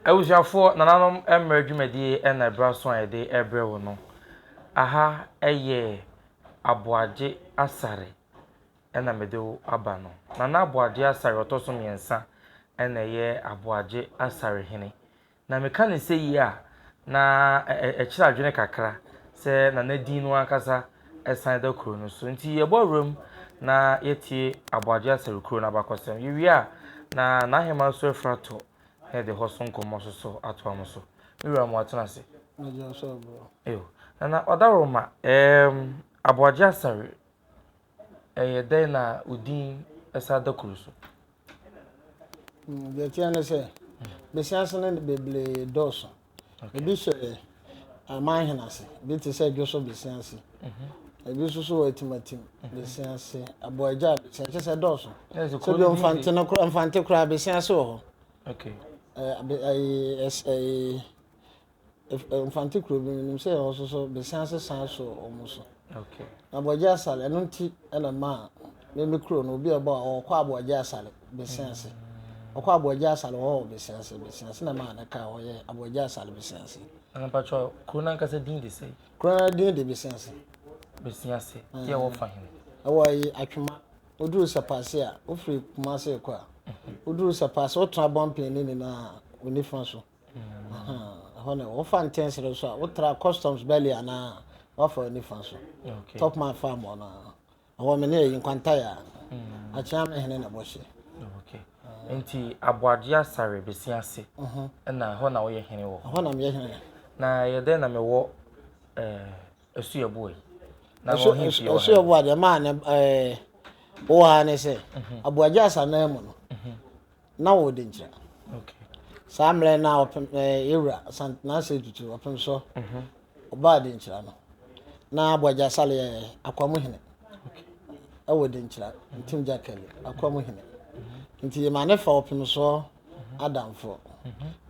Awusiafo nananom emredwumadi na braso ayede ebrewo no. Aha eye aboagye asare na medewo aba no. Nana aboagye asare otoso miensa na ye aboagye asare hene. Na meka ne sei a na ekira adwene kakra se na nadin no akasa esan da kuro no so. Nti ye borum na yetie aboagye asare kuro na bakosem. Yiwia na hema so efrato de hoson komo so ato amoso miwura mo atenase mejo so bro na odaroma aboagye asare den na udin esa da kuruso de tiane se be sianse ne beble doso ebi hye aman henase bi te se dwoso be sianse ebi susu atimatim be sianse aboagye sianse se doso so bi mfante kura be sianse wo ho okay mfante kuro bi nim se ho so be sianse san so omuso okay aboagye asale eno nti ena ma me kuro no obi eba okwa aboagye asale be sianse okwa aboagye asale ho be sianse na ma na ka ho ye aboagye asale be sianse ana pacho kuna nkasa din de sei kuna din de be sianse tie wo fa hin awai atwema oduru sapase a ofri kuma se kwa oduru sapase o tra bompin ni na onifa so hone wo fa intensere so o tra customs belly ana wo fa onifa so okay top man farm ona wo me ne yin kwanta ya a chia me hene na bo hye okay enti aboagye asare be sianse na ho na wo ye hene wo ho na me ye hene na ye den na me wo esuabuoi na wo hin fi wo esuabuoi de ma ne wo ha ne se aboagye asare na mu no na wo de nchira okay samle na opem ewura na se tutu opem so oba de nchira no na aboagye asare akwamu hene okay awo de nchira ntim jakale akwamu hene nti ma ne fa opem so adamfo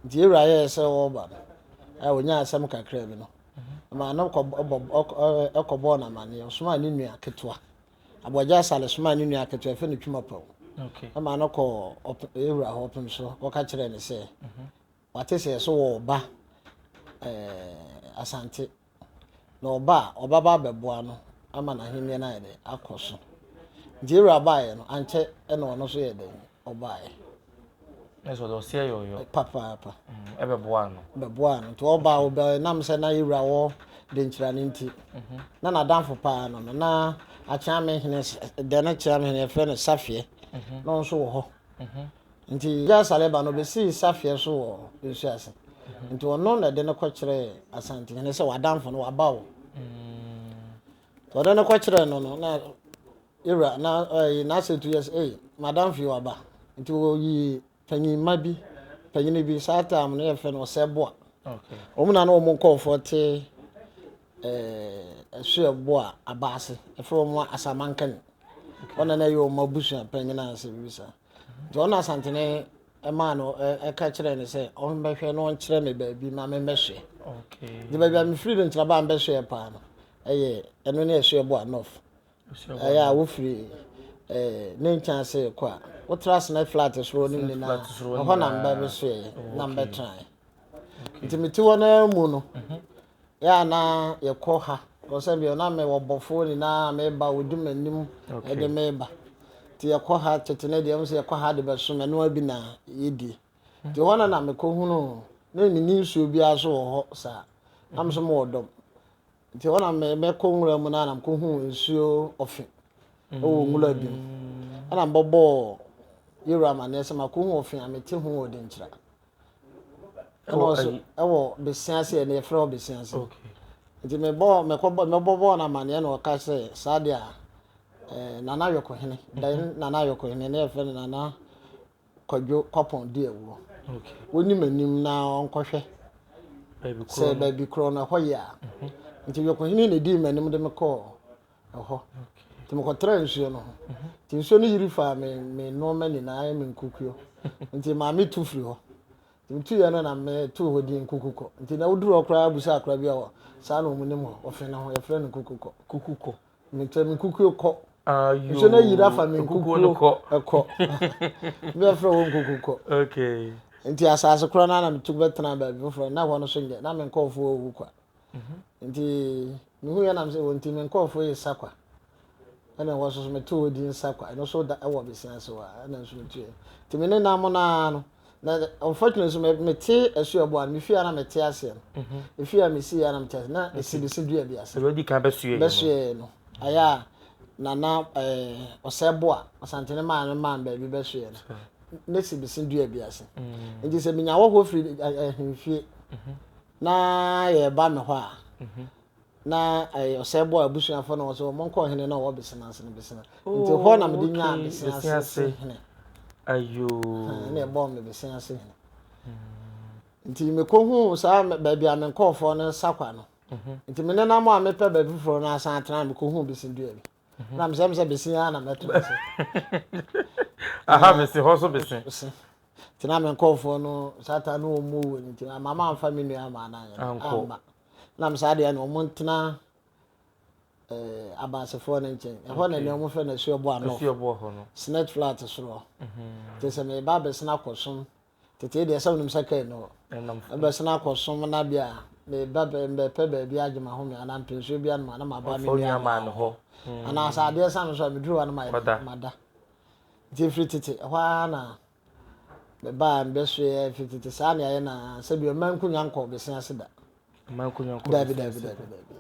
nti ewura ye se wo ba wonya asem kakra bi no ma na ekobo na mane osuma ni nua ketwa aboagye asare suma ni nua ketwa fe ne twuma paw okay ama na ko ewura ho opem so wo ka kire ne se wate se so wo ba asante na oba ba beboa no ama na hemie na yede akoso nti ewura ba ye no anche na ono so yede oba ye eso do se yo papa beboa no to oba nam se na ewura wo de nchira ne nti na na danfo pa no na acha me hene de na cha me hene fe no safie no so wo ho nti ya saleba no be si safie so wo nsu ase nti ono na de na ko kire asante hene se wadanfo no wabawo to de na ko kire no na ewura na se 2 years madamfo waba nti wo yi panyin bi satam no ye fe no seboa okay omuna na omo comfort sueboa abase efro mo asamankan ona na yo mabusu panyin na se bisa do na santene ma no ka kire ne se o mbehwe no nkire me ba bi ma me mehwe okay di ba bi am free ntra ba mbehwe pa no eno na sueboa nof ya wo free ne chance kwa wo trust na flat so ni na ho na mba be so na mba try ntimiti wona mu no ya na ye ko ha o se bi na me wo bofo ni na me ba wodi manim de me ba ti ye ko ha tetene de am se ye ko ha de be so me no abi na yedi ti wona na me ko hunu na ni nsuo bi aso ho sa am so mo dom ti wona me ko nwura mu na ko hu nsuo ofi o nwura bi ana mbobo yura ma na se ma ko hu ofi amete hu odi nchira ewo be sianse na ye fro be sianse okay nti me bobo na ma na ka se sadia nana yoko hene dan nana yoko hene na efe nana kwadwo kopon de ewo okay woni manim na onkohwe baby kro na hoya nti yoko hene na di manim de me ko ho nti me ko tra nsuo no nti nsuo no yiri fa me no mani na me nkukuo nti ma me tu firi ho nti ya na me tu ho di nkukuko nti na woduru okra abusa akra bi o sa na omunim ho ofe na ho ye fre no kukuko me tra me kukuo ko you na yira fa me kukuo ko me fre wo kukuko okay nti asase kro na metu betena ba bi fo na wono so nge na me nkofo owu kwa nti mehu ya na me se wonti me nkofo yi sakwa ana wo so metu odi nsakwa no so da ewo besia so wa ana so metu nti me ne na mo na no na unfortunately so me te asuabo an me fia na me te ase no efia me si ya na me te na esibisi dua bi ase we di kan besue no aya na osebo a osantene man ba bi besue no na sibisi dua bi ase nti se minya wo ho firi ahemfie na ye ba me ho a na osebo abusuafo na so monko hene na wo besena ase no besena nti ho na me di nya besena ase ayo na e bom me besena ase nti me ko hu sa ba bia me nkofo no sakwa no nti me na mo a me pe ba bi fro na asan atena me ko hu besena dua bi na me se besena na meto ase aha me se ho so besen tina me nkofo no sata no omu wo nti mama amfa me nua ma na amba na me sa de na omo ntina abasefo ne nchen e ho na ne omo fe na suobo ano suobo ho no snake flat soro te se me ba be sna kosom tete de se nim saka no be sna kosom na bia me ba be pe ba bia agema ho me ana mpenso bia na ma ba me nua ma no ho ana sa de sa no so me duru wa na mada different tete ho na be ba be so e fitete sa na ye na se bi o man kunya nko be sen ase da man kunya nko da bi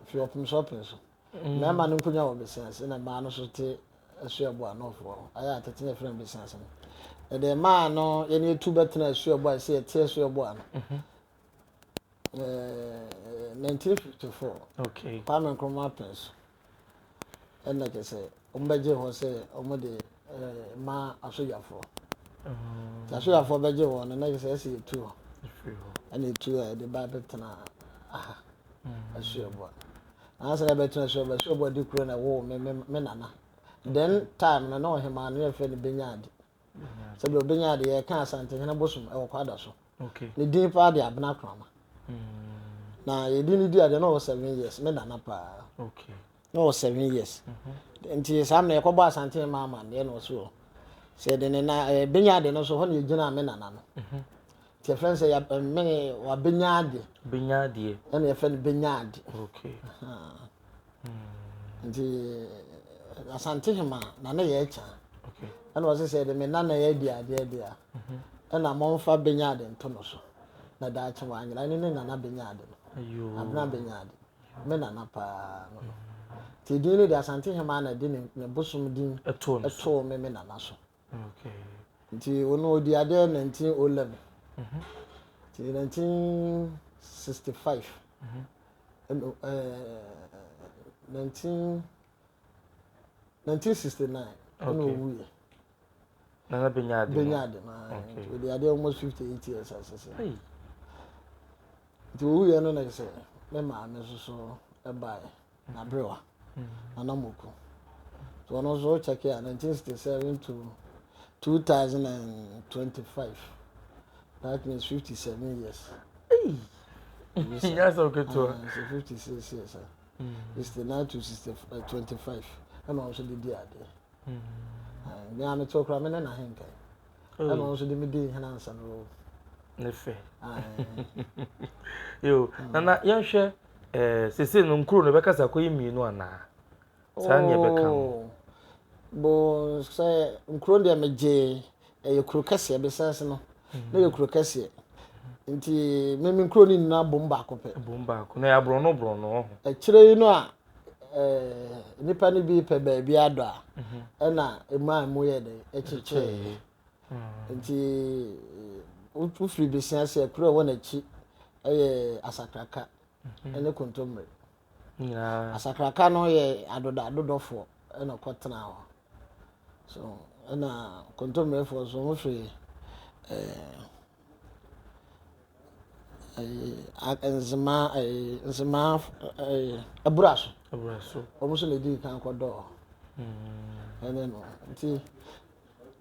fi opum so penso na ma no kunya wo be sen ase na ma no so te asuabo anofo aya tete na friend be sen ase e de ma no ye ne tu betena asuabo ase ye te asuabo ano 1954 okay Kwame Nkrumah penso ena ke se ombeje ho se omode ma asojafo asojafo beje ho na ke se ese tu ho ani tu de ba betena aha asuabo ansa na betena asuabo di kuro na wo me nana then time na no hema no ye fe ni benyade se bi benyade ye kan asante hena bosum e wo kwada so okay ni din pa de abna krama na ye din di ade no 7 years me nana pa okay no 7 years nti sam na yakobo asante mama na no so se de na benyade no so ho na yegina me nana no ti friends ya me wa benyade na ye fe ni benyade okay nti asante hema na ye echa okay ana was se de me nana ye dia ana monfa benyade nto no so na da cha wa anyira ni nana benyade no ayo abna benyade me nana pa no ti din de asante hema na de ne bosum din eto me nana so okay nti ono odi ade 1911 ti 1965 1969 ono wuye nana benyade na odi ade almost 58 years asese nti wuye no na se me ma me so e bai na brewa anamoku so ono so check ya 1967 to 2025 that means 57 years yes okay to 56 years 69 to 25 and also the dia me am to kra me na henka and also the me di hanansa no ne fe yo nana yehwe sese no nkuru no bekasa koyi mienu ana sa ne beka bo say nkuru de meje ekuru kase be sense no na ekuru kase nti me nkuru ni na bomba ko na ya bro no e kire no a nipa ni bi pe ba bi ado a na emu ye de echiche nti u free business e kuro wona chi asakraka ene kontomre asakraka no ye adodafo ena kotena ho so ena kontomre fo so mo free enzima aburaso omuso le di kan kodo ene no nti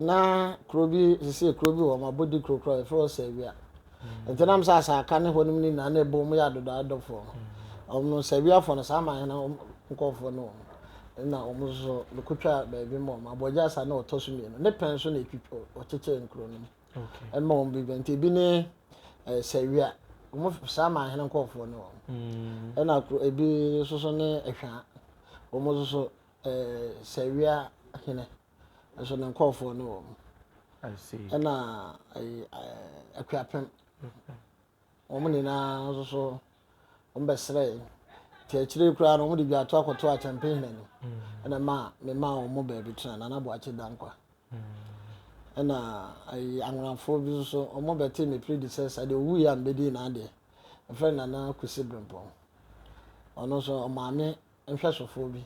na krobi sese krobi wo ma body krokro e fro sevia nti nam sa aka ne ho nim ni na na ebo mu ya dodafo omno sevia fo no sa ma na nkofo no na omuso lukutwa ba bi mo ma boja sa na otosu mi no ne penso na epipo ocheche nkro no Okay. ɛma wɔn bi nti bi ne sɛwia wɔn saa ma ahene nkɔɔfoɔ ne wɔn ɛna ebi soso ne ɛhwa wɔn soso sɛwia ahene ɛso ne nkɔɔfoɔ ne wɔn I see. ɛna akuapem wɔn nyinaa soso wɔn bɛsrɛ te akyire kura no wɔn de bi ato akɔto akyɛmpɛn hene no ɛna mema wɔn baabi tena Nana Boakye Dankwa ɛna anwonafo bi nso ɔmo bɛte me predecessor de owu ya mbedi na ade ɛfrɛ Nana Kwesi Brempɔn ɔno nso ɔmaame nhwɛsofo bi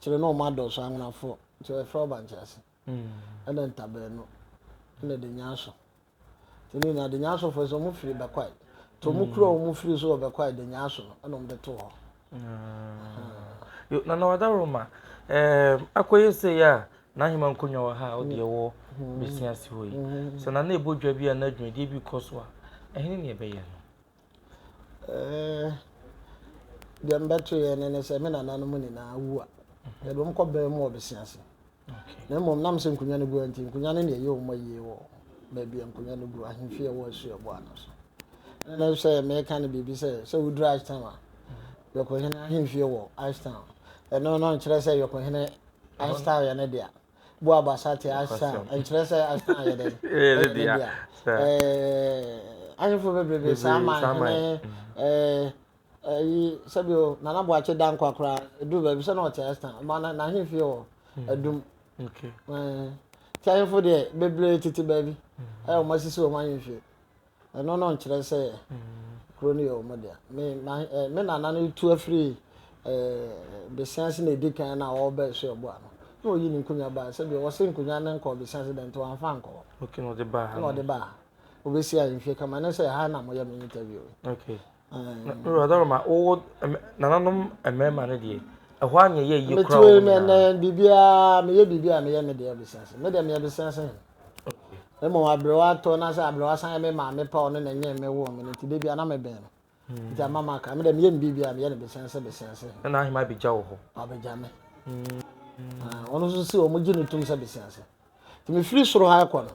kyerɛ na ɔmo adɔso anwonafo nti ɛfrɛ ɔbankyɛse ɛna ntabɛno ɛna de nyaso tini na de nyaso fo so ɔmo firi bɛkwae to ɔmo kura ɔmo firi so ɔbɛkwae de nyaso ɛna ɔmo de to hɔ yo Nana Wadaroma akoye se ya na hima nkonwa wa ha odi ewo besiase ho yi so na na ebodwa bi na dwumadie bi koso a ehene ne ebe ye no de mbeto ye ne se me nana no mu ni na awu a ye dom ko be mu obesiase na mom nam se nkonwa no gu anti nkonwa ne ye o maye wo ba bia nkonwa no gu ahemfie wo asu ebo ano so na se me ka ne bibi se wudura Ashtown a yoko hene ahemfie wo Ashtown no nkyerɛ sɛ yoko hene Ashtown ya ne dia bu abasate Ashtown nkyerɛ sɛ Ashtown ya de dia ahemfo bebrebe sama hene yi sabio Nana Boakye Dankwa kra edu ba bi sɛ na ɔte Ashtown ma na ahemfie wo adum okay ahemfo de bebrebe titi ba bi o masisi o ahemfie no nkyerɛ sɛ kroni yo mo dia me nana no tu afiri besianse na edikan na wo ba so ebo ano no yi ni nkunya ba se bi wo se nkunya na nko besianse den to anfa nko okay no de ba ha no de ba obesi ahemfie kama na se ha na mo ya me interview okay Wadaroma o nananom emema ne de ɛhɔ anya ye yi kra o na bibia me ye bibia me ye me de besianse me de me besianse okay mo abrewa to na sa abrewa san me ma me pa ono na nye me wo me nti de bia na me ben nti amama ka me de me ye bibia me ye ne besianse na ahima bi jawo ho abeja me ono so si o mo gine tum sa besianse ti me firi soro ha ko no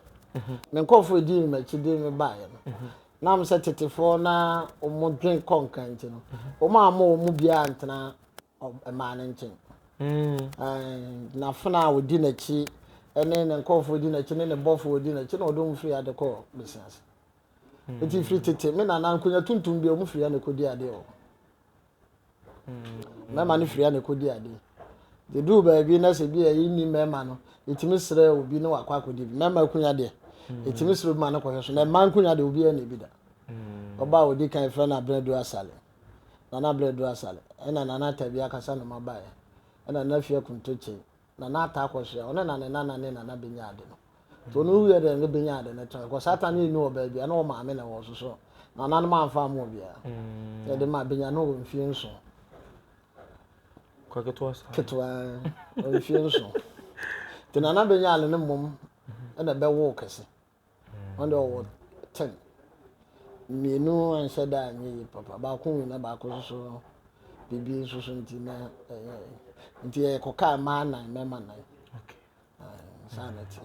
me nkofo edi me chi de me ba ye no na am se tetefo na o mo dwen konka nti no o ma o mo bia antena e ma ne nchen na fana odi na chi ene ne nkofo odi na chi ne bofo odi na chi na odom firi ade ko besianse eti firi tete me na nkunya tuntum bia o mo firi ane ko di ade o mema ne firi ane ko di ade de du ba bi na se bi yi ni mema no etimi sere obi ne wakwa akodi mema kunya de etimi sere ma na ko so na man kunya de obi ane bi da oba odi kan fra na bredo asale na bredo asale ena na tabi akasa no mabae ena na fie kuntoche na ata akwose ona na na benya ade no to no hu ye de benya ade na to ko satan ni no oba bi na o ma me na wo so na no ma amfa mo bia ye de ma benya no wo mfie nso kwa ketwa o mfie nso te na benya ale ne mom ena be wo kese on do 10 mienu anhyɛ da nye papa ba ko na ba ko so bibi so nti na nti koka ma na mema na okay sanity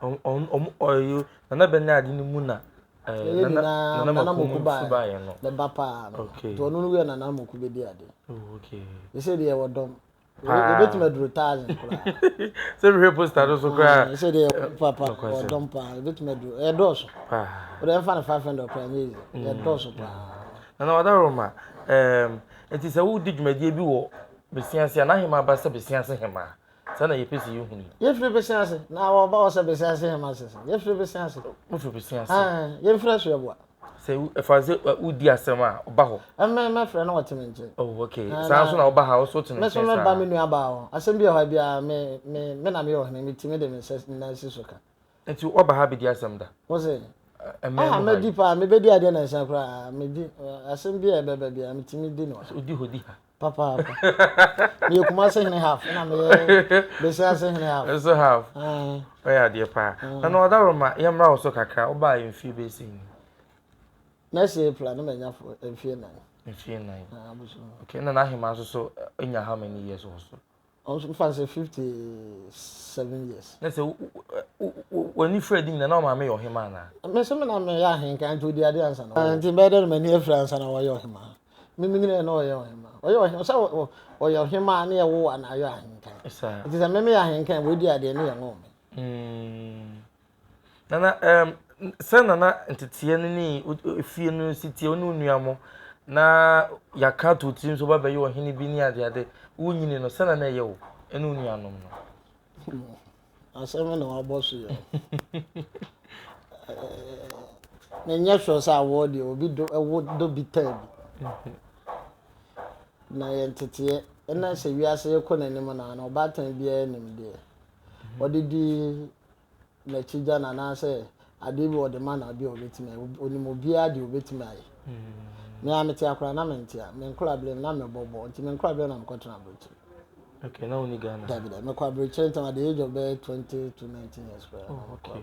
you Nana Bernard ni mu na Nana Mokuba ye no the bapa okay to no we Nana Mokuba di ade okay they say they were dom e bit me dro 1000 kura say we poster so kura they say they papa or dom pa e bit me dro e doso o dem fa na 500 kura ni e doso pa Nana Wadaroma enti se wo di dwumadie bi wo besianse na hema ba se besianse hema sana ye pesi yu huni ye free besianse na wo ba wo se besianse hema se ye free besianse mo free besianse ye free so yebo se efaze udi asema oba ho me frɛ na wɔte me nkyɛn oh okay saa so na oba ha so te ne nkyɛn me so me ba me nua ba ho asɛm bi ha bia me na me yo hene me timi de me na si so ka enti oba ha bi di asɛm da wo se me di pa me be di ade na nsa kra me di asɛm bi e beba bia me timi di no odi hodi ha papa me kuma se hene half na me be se ase hene half so half ya de pa na Wadaroma yemra wo so kakra oba ye mfi be sin next April na menya fo mfie na okay na hema so enya how many years also Also fancy 57 years. Na say when you Fred na na ma me yo him ana. Me so me na me ya hen kan to di ade ansa na. Nti be dey me ni France na wo yo him. Me na wo yo him. Wo yo him so wo yo him na ye wo na yo hen kan. Nti say me ya hen kan wo di ade ne ye ngo me. Nana send na ntetie ni fie no sitie onu nuamo na yaka to tim so baba ye wo hene bi ni ade wunyini no send na ye wo enu nuanom no. Asema na wabosu yo. Na nya sure say award obi do bi tab. Na ye ntetie na se wiase ye kɔ nanim na obatan bia enim de. Odidi na chija na say ade bi ode man ade obetime onim obi ade obetime aye. Me amete akora na mentia me nkora blem na me bobo nti me nkora blem na me kɔtena abrochi. Okay, now we Ghana. David, me kwa abrochi until the age of 20 to 19 years. Okay.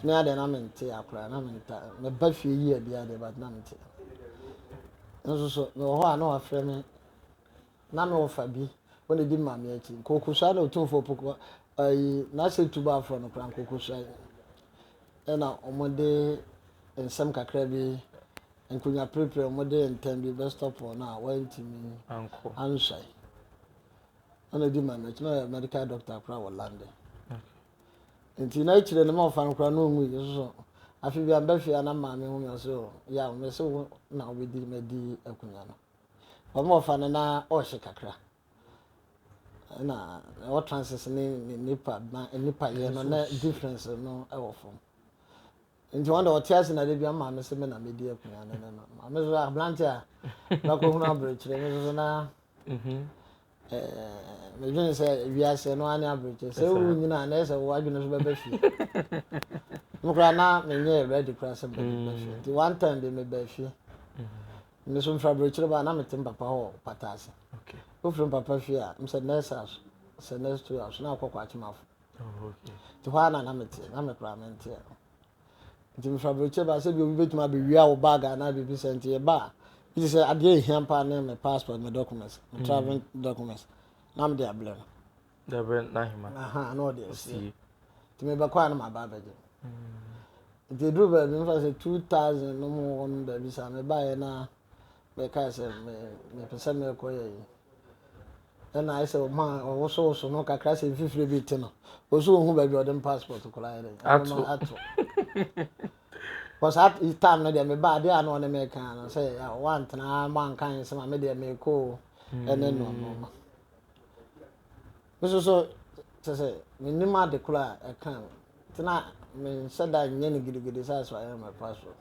Me ade na mente akora na menta me ba fie yi ade ade but na mente. So me ho ana afre me na me ofa bi wona di ma me achi kokusa na otumfo poko ai na se tuba afro no kran kokusa na omode ensem kakra bi enkunya prepare omode enten bi best stop na wantimi Anko ansai ana di ma me na medical doctor akra wo lande nti na chire ne ma ofa no kra no ngu so afi bi amba fia na ma me hu me so ya me so na obedi me di akunya no omo ofa na o hye kakra na what transits ni nipa ye no na difference no e wo fom nti wanda otias na de bia ma me se me na me di akunya no ma me so ablante a na ko hunu abrochire me so na me dwen se wiase no ani abrochire se wu nyina na se wo adwene so bebe fi mo kra na me nye ready kra se bebe fi nti one time de me be fi me so mfra abrochire ba na me tim papa ho patase okay go from papa fi a me se nurse house se nurse to house na akokwa chimafo okay ti ho na me ti na me kra me nti nti mfra abrochire ba se bi obi betuma be wi a wo bag na bi se nti e ba it is a day here and my passport, my documents, my traveling documents. Now I'm there, blame. The brand Nahima. Aha, no, this. To me, back on my baby. The do baby, if I say 2,000, no more on baby, so I buy now. Because me person me acquire. And I said, man, also, so no, crash in 50 bit. Also, who baby or them passport to collide. Because at this time, no, they me bad. They are no American. Say, I want na man can say, me they me go, and then no. So say, me ni ma de kula I can. Tina me said that nyeni gidi so I my passport.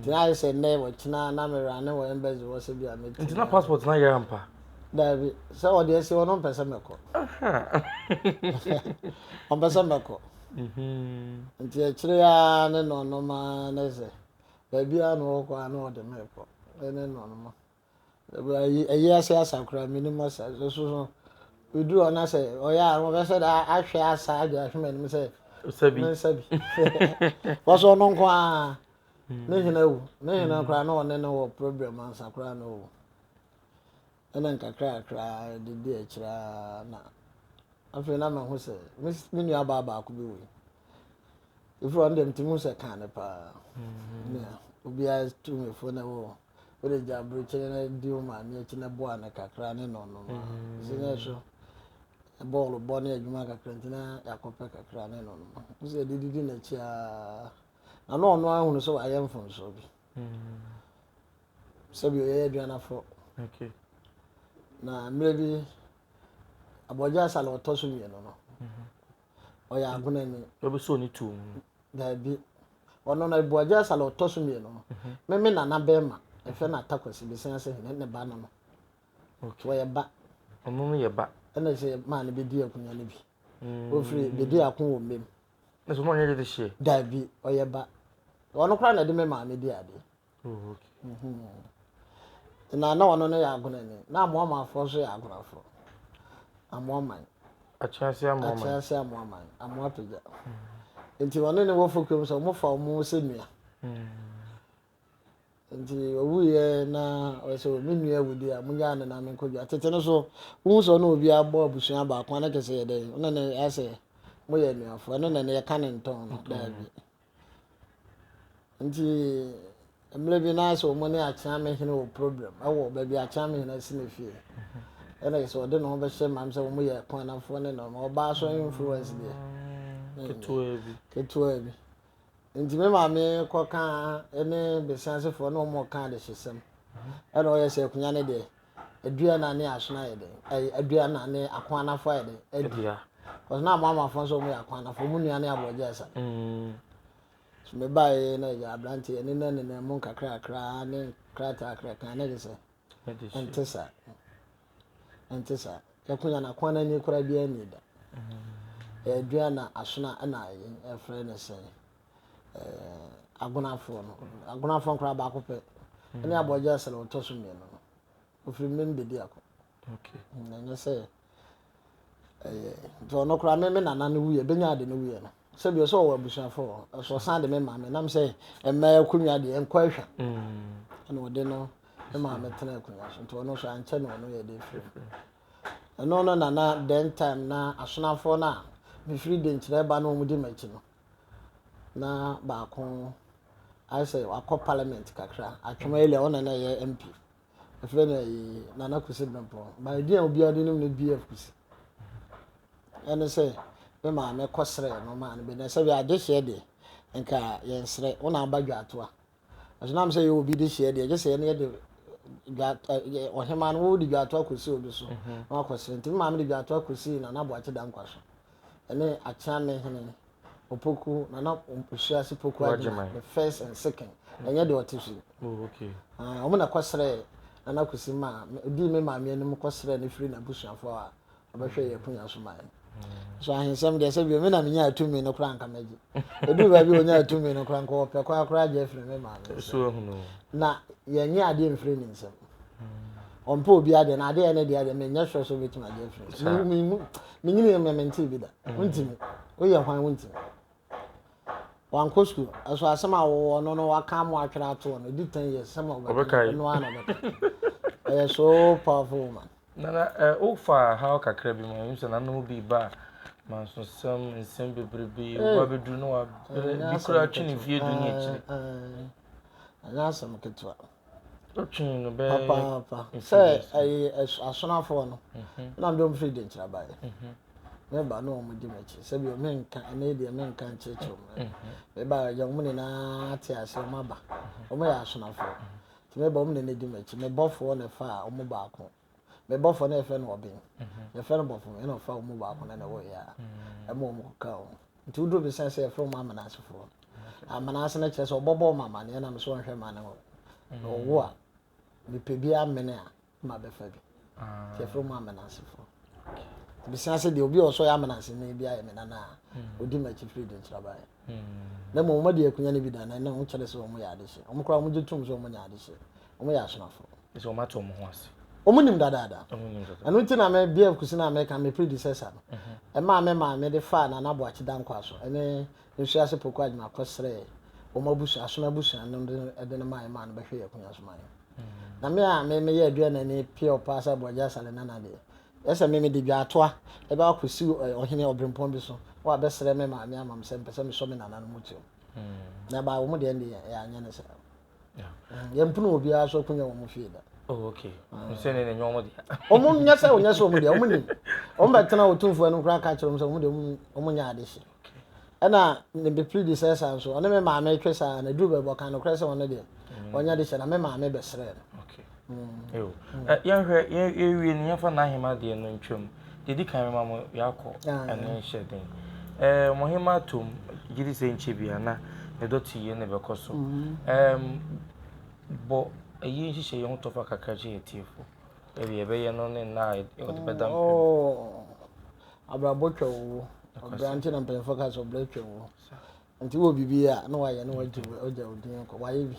Tina I say never. Tina na me run no embassy was be a me. Tina passport na yampa. David, so what they say one person me ko. One person me ko. Nti achire ya ne no ma na se baby anu ko anu de me ko ne no ma ayi asa asakura minimum so we do on say oh yeah we say that ahwe asa aja ahwe me say sabi was on nko a ne hina kra no ne no problem ansakura no ena nkakra kra de di achira na afi na ma hu say me nua baba ko bi we if you want them to move a can pa yeah obi as to me for na wo the jabru chene dio ma ni chene boa na kakra ne no sine so ball na adwuma kakra ntina yakope kakra ne no so didi na chia na no ahunu so ayem fon so bi so bi e aduana fo okay na maybe aboja sala otoso mi no oya aguna ni obi so ni tu dabi ono na aboja sala otoso mi no me na bema efe na takwasi bi sense ne ba no okay oya ba ono no ye ba ena se ma ne be di akunya ne bi ofri be di akun wo mem na so no nye de she dabi oya ba ono kra na de me ma me di ade okay na ono no ya aguna ni na mo ma afo so ya aguna afo amoman achase amoman amopeja nti wono ne wo fokum so mo fa mo se nua nti owuye na ɔsɛ me nua wudi a munya ne na me kodwa tete no so wu so na obi abɔ abusua ba kwa na kese ye dey na ne ase mo ye nuafo no na ne ka ne nton no da bi nti emle bi na so mo ne acha me hene o problem awo ba bi acha me hene sine fie ena so de no be hye mam se mo ye kwa na fo ne no oba so influence de ketua bi nti me ma me ko kan ene besanse fo no mo kan de hyesem ena o ye se kunya ne de adua na ne asona ye de adua na ne akwa na fo ye de adua ko na mama fo so mo ya akwa na fo mu nua ne aboje asa so me bae na ya abranti ene na ne mo kakra kakra ne krata kakra kan ne se entesa ya kunya na akwa na ni kura bi ani da adua na asona na ye frɛ ne se agunafo nkra ba akopɛ ene aboje asa le otoso me no ofiri me bedi akọ okay na nye se to no kra me nana no wuye benya de no wuye no se bi so wo abusuafo so san de me ma me nam se emma akunwa de enko ahwa ene ode no me ma me tena akunwa so to no so anche no no ye de firi no no nana den time na asonafo na me firi de nkyere ba no mu di machi no na ba ko I say akọ parliament kakra atwema ile ona na ye MP afre na Nana Kusi Bempo ba di obi odi nim ne BF Kusi ene say me ma me kosre no ma ne be na say ade hye de nka ye nsre ona abadwa atoa aso na me say ye obi de hye de je say ne ye de ohema no wo di dwa atoa Kusi obi so na akosre nti me ma me de dwa atoa Kusi na na boache da nkwaso ene acha me hene opoku na ompushia si poku agema the first and second enye de otisu okay omo na kwasere Nana Kusi ma di me ma me anim kwasere na firi na busuafo a obehwe ye kunya so ma so ahensem de se bi me na me nya atumi no kra nka maji edu ba bi onya atumi no kra nka opɛ kwa kra je firi me ma me so hunu na ye nya ade mfiri ni nsem ompo obi ade na ade ene de ade me nya hwɛ so betuma je firi me nyini me menti bi da untimi o ye hwan untimi wan ko school aso asema wo no no waka mo atwera ato no di 10 years sama obekai no ana beka so powerful man nana ofa how kakra bi mo yin se na no bi ba man so some nsem bebrebe wa bedru no wa bi kura twini vie du ni echi ana asem ketwa twini no be papa say asonafo no na ndom free de nchira bae me ba no mo di mechi se bi o menka ene de menka nchecho me ba ya mo ne na ate ase o maba o mo ya asonafo ti me ba o mo ne di mechi me bofo na fa o mo ba ko me bofo na efe no obin me fe no bofo me no fa o mo ba ko na wo ya e mo mo ka o nti udo bi sense e from mama na asefo amana ase na kire se obobo mama ne na me so nhwe ma na no wo a me pe bi amene a ma be fa bi ti from mama na asefo bisanse de obi oso ya manase na bia ye menana odi ma chi free de nchirabaye na mo mo de akunya ne bi da na na ho kire se o mo ya ade hye o mo kra mo jitum so o mo nya ade hye o mo ya asonafo so ma to mo ho ase o mo nim dada anu nti na me BF Kusi na me ka me predecessor no e ma me de fa na na boachi dan kwa so ene nsu ase poku adima kosre o mo busu asona busu anu de na ma no be hwe ya kunya so ma na me ye adua na ni pure pasa boja sale na na de esa me de dwa atoa e ba Kusi ohene obrempon bi so wa be sere me ma me amam se mpese me so me nana no mutu na ba wo mo de ndi ya anya ne se ya mpunu obi a so kunya wo mo fie da oh okay se ne nyomo de o mo nya se o nya so mo de o mo ni o mba tena otumfo anu kra ka kire so mo de o mo nya ade hye ena ne be predecessor so one me ma me twesa na duru be bo kan no kra se won de onya de hye na me ma me be sere okay yan hwe ye wie ni yafa na hema de no ntwam de di kan ma mo yakọ ene hye den mo hema tom gidi se nche bia na ne doti ye ne be koso bo eyi nhihye ye hotofa kakra je etifo ebe ye no ne na e o de bedam abrabotwa wo branti na pen focus obrotwa wo nti wo bibia na wa ye na wa ju oja odin ko wa ye bi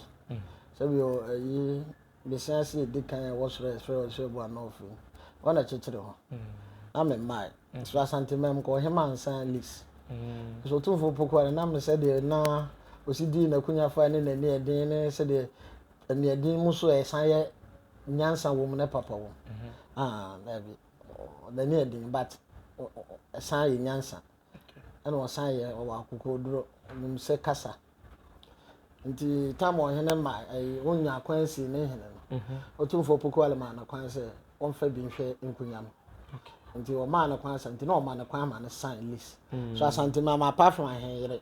sabi o eyi bisansi de kan wo sore bo anofu wana chechire ho na me mai so asante mem ko hema nsan list so tumfo poko na me se de na osidi na kunya fa ne na ne den ne se de ene din mu so esan ye nyansa wo mu ne papa wo na bi the ne din but esan ye nyansa ene osan ye o akokoduro nim se kasa nti tam o hene ma onya kwansi ne hene no otumfo poko ale ma na kwanse on fa bi nhwe nkunya no nti o ma na kwanse nti na o ma na kwan ma na sign list so asante ma apart from ahenere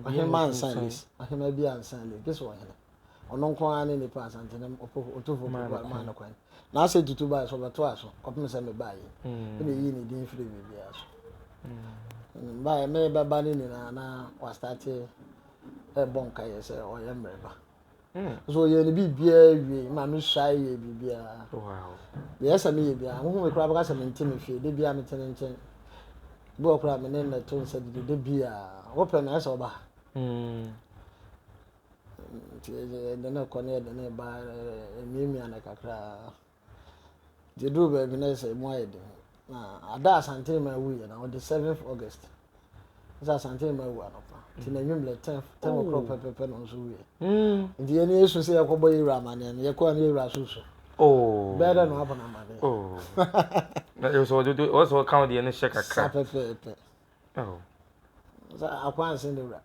ahema sign list ahema bi an sign list keso hene ono nko ani ni pa asante na otumfo poko ma na kwan na ase tutu ba so beto aso kopem se me ba yi ene yi ni din free bi aso ba me ba ni na wa start bonka yes o ye mreba so ye ni bibia wie ma me shy ye bibia wow yes am ye bia ho me kra ba ka se me ntimi fie de bia me tene nchen bo kra me ne na to se de bia open na so ba de na ko ne de ne ba mi ana kakra de do ba bi na se mo aye de na ada asante ma wu ye na on the 7th August za asante ma wu anopa tina nwumle 10 o'clock pepe no so wie ndi ye ne yesu se yakobo yira amane ne yakwa ne yira susu better no happen amane na yo so do also count the ne sheka kra pepe za akwan se ne wura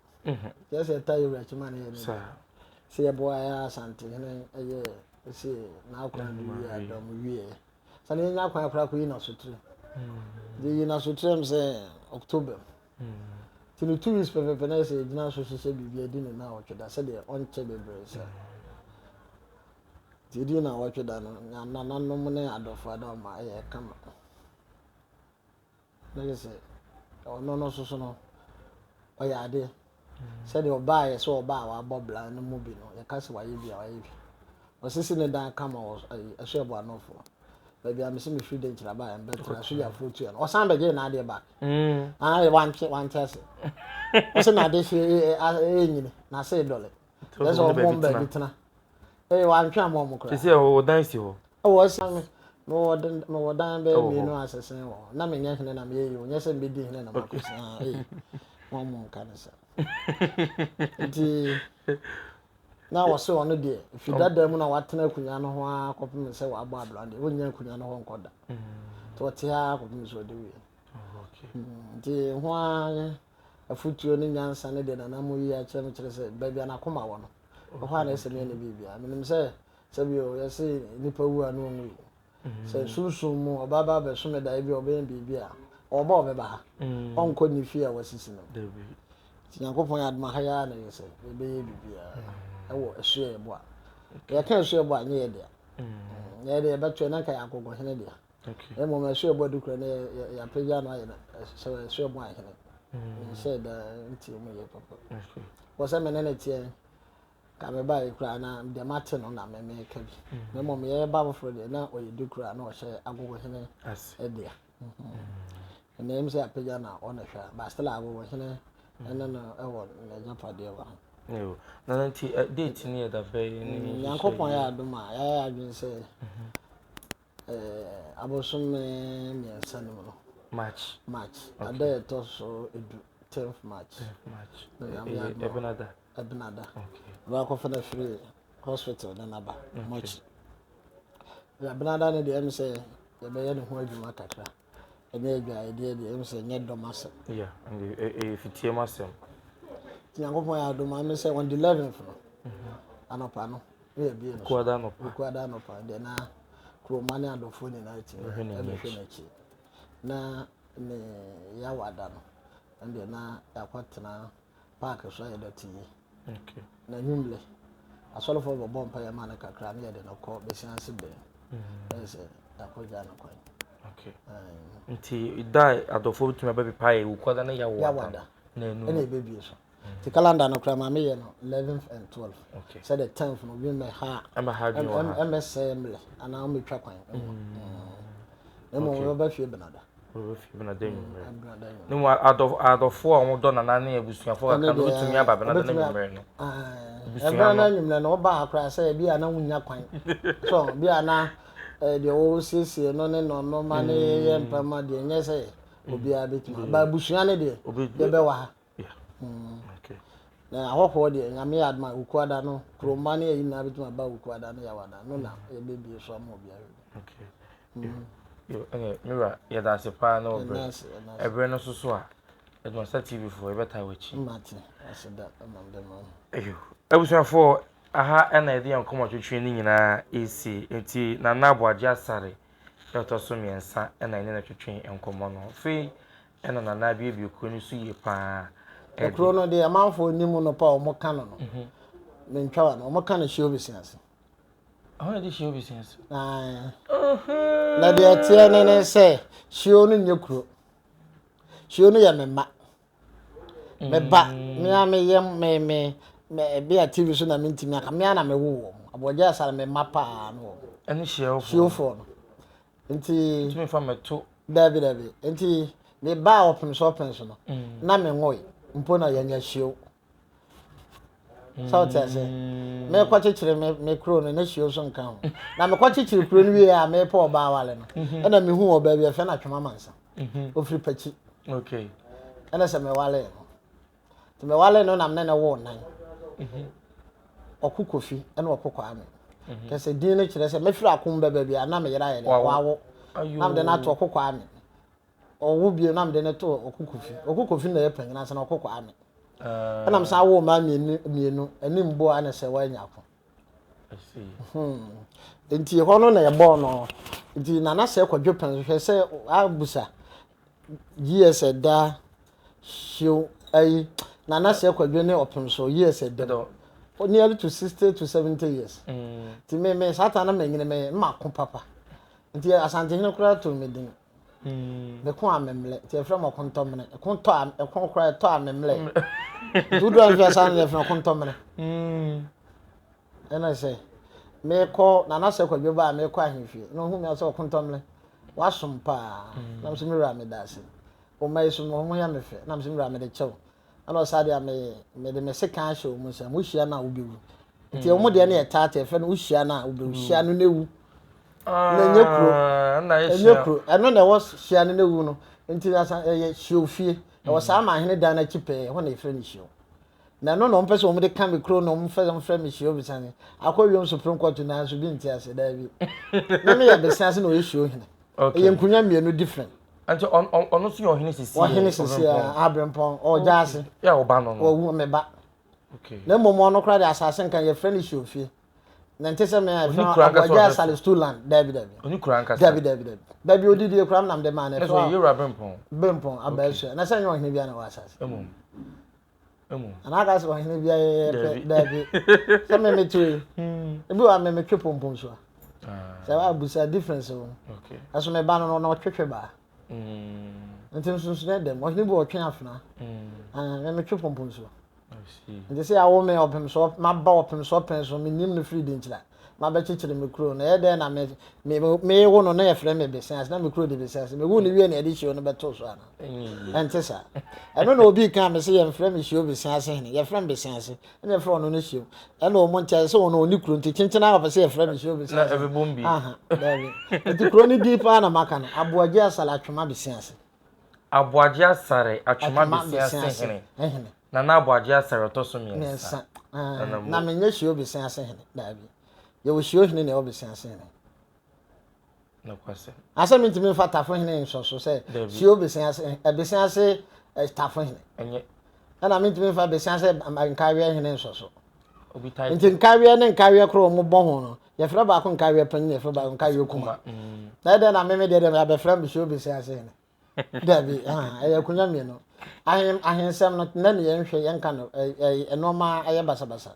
yes e tayi wura chima ne ne se ye boy ya asante ne eye se na akwan du ya dom wie sa ne nya akwan akra ko yi na sotire de yi na sotire mse October tinu 2 weeks pepe na say gina so se bibia di ne na otweda se de onche bebre se ti di na otweda no na nanom ne adofo da ma e kama na se no so no o ya de se de oba ye so oba wa bobla no mu bi no ye ka se wa ye bia wa ye bi o sisi ne dan kama o ehwe bo anofo baby am see me free den chira ba am better so ya fruit you o san be na dey back one test o say na dey she enyini na say dole that's all mom be bitna one twa mom kra see o dance ho o san no dan be mi no asesen wo na me nya hene na me yi o nya se be di hene na makosa mom kan sa di na wose ono de fi dada mu na watena kunya no ho akopem se wa agba ablande wonya kunya no ho nkoda to te ha akopem so de wi di ho afutuo ni nyansa ne de na mu yi a kire se baabi na koma wo no ho na se ne bibia menim se bi o yesi nipa wu anu nwu se sunsun mu obaba be so me da bi obe bibia oba obeba ha onko ni fi a wasisi no ti yakopon ya adma ha ya na yese be bibia ewo ehwe ebo a ya kan ehwe ebo a nye de ya de beto na ka yakogo hene de okay mo ma ehwe ebo du kra na ya peja no aye na so ehwe ebo a hene se da nti mo ye papa okay wo se menene tie ka me ba kra na de mate no na me ka bi me mo me ye ba bo fro de na oye du kra na o hye agogo hene e de na em se apeja na o na hwa ba stela agogo hene ena na ewo na japa de wa yo na nanti date ni da be ni yankopon ya aduma ya adwin se abosom me sanum no March ada to so 10th March Ebinada okay wa ko fana free hospital na naba March Ebinada ne de em se ye be ye ne ho adwuma kakra ene adwa ide de em se nye domase yeah and fitie masem yankopon ya aduma me se on the 11th no anopa no we be no kwada no pa de na kromane adofo ni na ti na ne ya wada no ande na yakwatena park so ya dati okay na nyumle asolofo bo bompa ya mana kakra ne de no ko be sianse be ese akoja na kwan okay nti dai adofo bituma be pae wo kwada na ya wada na enu ene bebi so the calendar no kra ma me ye no 11th and 12th okay so the 10th no we me ha MSMle ana me twa kwan emo we ba fie benada no mo adofo a mo do na na ebusuafo ka no tumi aba benada na nyumre no ebe na nyumre no ba akra say bia na wunya kwan so bia na de o siesie no ne no ma ne ye mpama de nye say obi a betuma ba busua ne de be wa ha okay na ahoho de nyame adma ukuada no kroma ne yi na bituma ba ukuada no yawada no na e bebi so am obi awe okay yo mira ya da se pa na obre ebre no so a edmo sa tv for e beta wachi mate aseda amamde no ayo abusuafo aha ena ede yankomo twetwe ni nyina esi enti na na aboaje asare yoto so miensa ena ene na twetwe enkomo no fe ena na na bia ko ni so ye pa ekro no de amanfo nimu no pa o mo ka no mentwa no mo ka no hye obisiase ahụ dị hye obisiase na de atie ne se hye onu nyekuro hye onu ya memma meba me yem me bia tv so na mentimi aka me na me wo aboja asara me mapa no ene hye ofo no nti tumi fa meto david nti me ba open so no na me ngoi mpo na yanya hye so tell say me kwachichire me kro no na hye so nka ho na me kwachichire kro no wie a me pa oba wale no na me hu oba bia fe na twema mansa ofri pachi okay na se me wale no to me wale no na me na wo nan okukofi na okokwa ame kese din no kire se me firi akomba bia na me yera yele wawo na me na to okokwa ame owo bia na me na to okukofi na ye panyina se na okokwa ame na me sa wo ma mienu anim bo ana se wa nyako I see enti ho no na ye bo no enti na na se kwadwo pan hwe se abusa GS da show ai na na se kwadwo ne opem so years da nearly to 60 to 70 years ti me sata na manyine me ma ko papa nti asante hene kura to me din me ko amemle ti efra mo konto mene konto e kon kura to amemle dudu an fi asan le efra konto mene ena se me ko na na se kwadwo ba me ko ahemfie no hu me aso konto mene wasum pa na mse me ra me dase o mai so mo ya me fe na mse me ra me de chew ana sadia me de me sekan show mu sa mu hia na obewu nti o mu de na etata efe no hia na obewu hia no newu na nyekro eno na was hia no newu no nti na show fie e was ama hene da na chipe ho na efe ni show na no mpese o mu de kan me kro no mfe me show bi sane akọwiom supreme court na so bi nti ase da bi na me ya be sense na o show hene okay yenkunya mienu different anti ono so yo hene sisi o hene sisi abrempon o jaase ya oba no no o wu me ba okay na momo no kra de asase nkan ye friend show fie na ntese me ya fa ja sale stuland david oni kura ankasa david baby odidi kra nam de man na so ye rabrempon bempon abaso na se nyo hene bia na wa asase emu ana ga so hene bia ye david se me tu ebi wa me twepom so se wa busa difference o okay aso me ba no no twetwe ba nti nso na dem o hene bi o twen afna me twepom so I see nti se awo me opem so ma ba opem so pen so me nim no free din kira ma ba chichire me kro na ye de na me wo no na ye frɛ me business na me kro de business me wo ni wie na ye de show no beto so ana enti sa eno na obi kan me se ye frɛ me show business hene ye frɛ me business na ye frɛ no show eno o mo ntia se ono oni kro nti chinchina ba se ye frɛ me show business na ebombi aha dabi nti kro ni deep ana maka no aboaje asala atwema business aboaje asare atwema business hene na aboaje asare to so miensa na menye show business hene dabi ye wo show hene na wo business hene na kwase asa minti me fata fo hene nso so se show business business staff hene enye na minti me fa business nkawe hene nso so obi tai nti nkawe ne nkawe kro mo bo ho no ye fra ba ko nkawe pan ye fra ba nkawe kuma na de na me de ya be fra me show business hene dabi ye kunya me no ahensem no na ne ye nhwe ye nka no enoma aye basabasa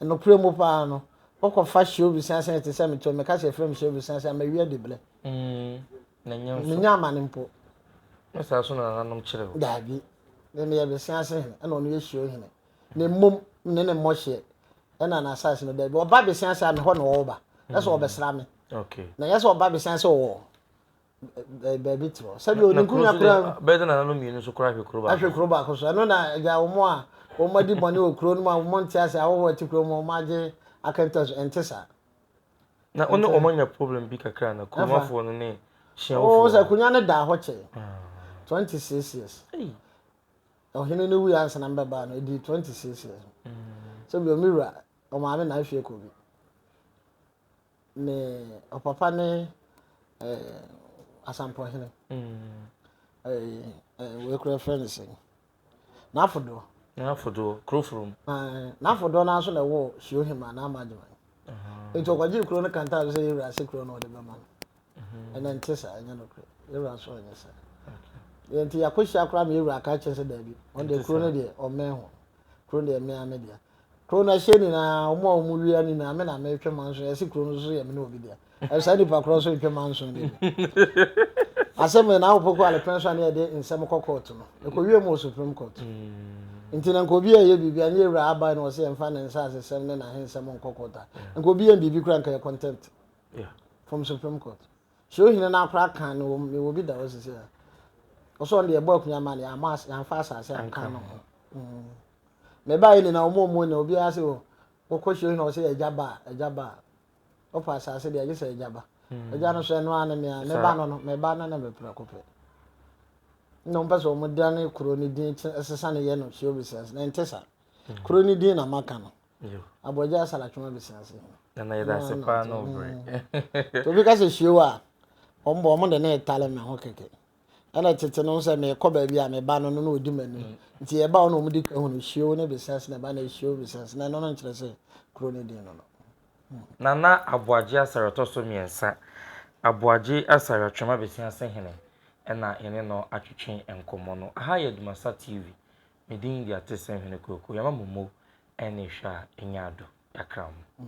no premo pa no oko fa show business te se me to me ka se frame show business ma wi adeble na nyam so nya ma ne mpo na sa so na nanom kire o dabi ne ye business he na ono ye show he ne mom ne mo hye na asase no dabi oba business am ho no wo ba na so obesra me okay na ye so oba business wo baby tro sabi o nkunya kura be de na nanom mienu so kura hwekro ba hwekro ba ko so no na ga wo mo a wo madi bone okro no ma wo monti ase a wo ti kro mo maje akantas entesa na ono omanya problem bi kakra na kumafo no ne hia o se kunya ne da ho che 26 years ɔhene no wu ansa na mbɛba no edi 26 years so bi omiwura ɔmaame na ahwie kɔ bi ne ɔpapa ne asampɔhene we kura friends n'afodo krofrom n'afodo na so na wo hwio hima na amagema nti ɔkwaji kuro no kanta sɛ yɛwura ase kuro no ɔde bɛma no ɛna nte sa ɛnyɛ no kuro yɛwura so ɔnyɛ sa yɛnti yakɔhyia kora me yɛwura aka kyerɛ sɛ daabi ɔde kuro no deɛ ɔmɛn ho kuro no deɛ mɛn ame deɛ kuro no ahyɛ ni na ɔmo a ɔmo wia ni na me na mɛtwa manso yɛsi kuro no so yɛ me na obi deɛ ɛsa nipa kuro so twa manso deɛ asɛm na awopɔ kɔ alepɛn so na yɛde nsɛm kɔ court no ɛkɔ mu supreme court nti na nkobi a yɛ bibi anye yɛwura aba no ɔsɛ yɛmfa ne nsa asɛm ne na hensɛm nkɔ court a nkobi yɛ bibi kura nka yɛ contempt from supreme court hwɛ ohine na akora kan no me wo bi da ɔsɛ sɛ ɔsɔ on de ɛbɔ akunya ma ne ama yɛmfa asase anka no me ba yi na ɔmo na obi ase o kɔkɔ hwɛ ohine ɔsɛ ɛgyaba ɔfa asase de agye sɛ ɛgyaba ɛgya no so no ana me ba no na me pra kopɛ no mpɛ sɛ ɔmo da ne kuro ne din ɛsesa ne yɛ no hwɛ obisias na ntesa kuro ne din na maka no abɔgya salatwoma bisias na yɛda se pa no bre to bi ka sɛ hwɛ wa ɔmo de ne tale me ho keke ana tete no sɛ me kɔ ba bi a me ba no no odi mani nti yɛ ba no ɔmo di ka ho no hwɛ ne bisias na ba na hwɛ bisias na no nkyerɛ sɛ kuro ne din no na aboagye asarɔtɔ so miɛnsa aboagye asarɔtwoma bisias hene ɛna yɛne no atwetwe nkɔmmɔ no aha yɛ Dumasa TV medin di ate sɛ hene koko yɛma momo ɛne hwɛ a ɛnya ado yakra mo